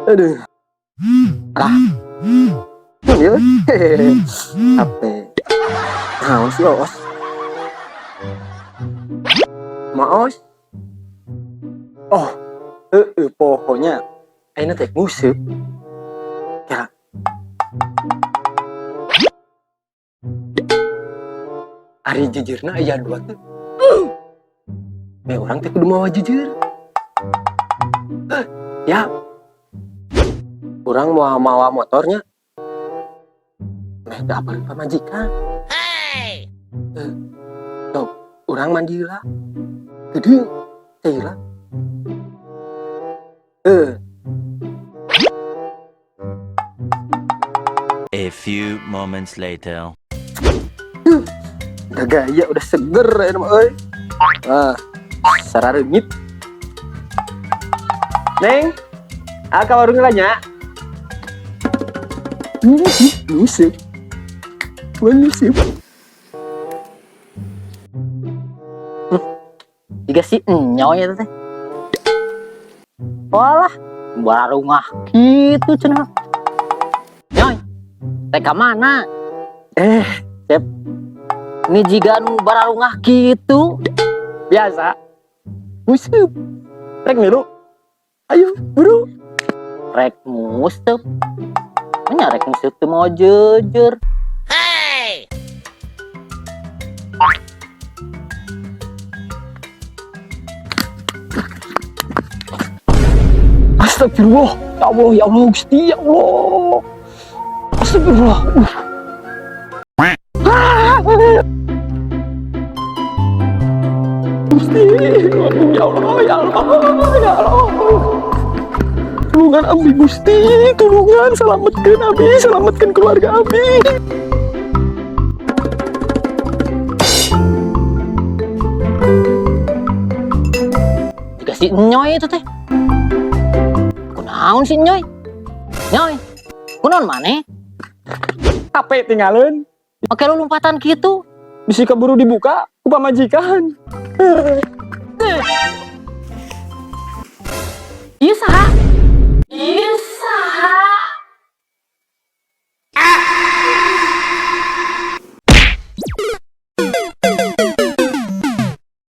Aduh. Lah. Ya. HP. Haus yo, Os. Maos. Oh, pokoknya ayeuna teh musik. Ya. Ari jujurna aya dua tuh. Orang teh kudu mawa jujur. Ya. Urang mau mawa motornya. Meh teh apalin pamajikan. Hey. Sok, urang mandi lah. Gede, teh lah. A few moments later. Udah gaya, udah seger ya nama euy. Sarareungit. Neng, ka warung nya. Musik. Musik. Tiga si nyoy itu teh. Walah, warungah gitu cenah. Nyoy, teh ka mana? Cep. Ini jiga nu bararungah gitu. Biasa. Musik. Rek niru. Ayo, buru. Rek museup. Nya rek museup teu mau jujur. Hey! Astagfirullah. Ya Allah, Gusti, ya Allah. Astagfirullah. Gusti, ya Allah, ya Allah, ya Allah. Tulungan Abi Gusti, tulungan, selamatkan Abi, selamatkan keluarga Abi. Tiga si nyoy itu teh. Kunaon si nyoy? Nyoy, kunaon maneh? HP tinggalin, Oke lu lompatan gitu. bisa keburu dibuka ku pamajikan. Iya saha?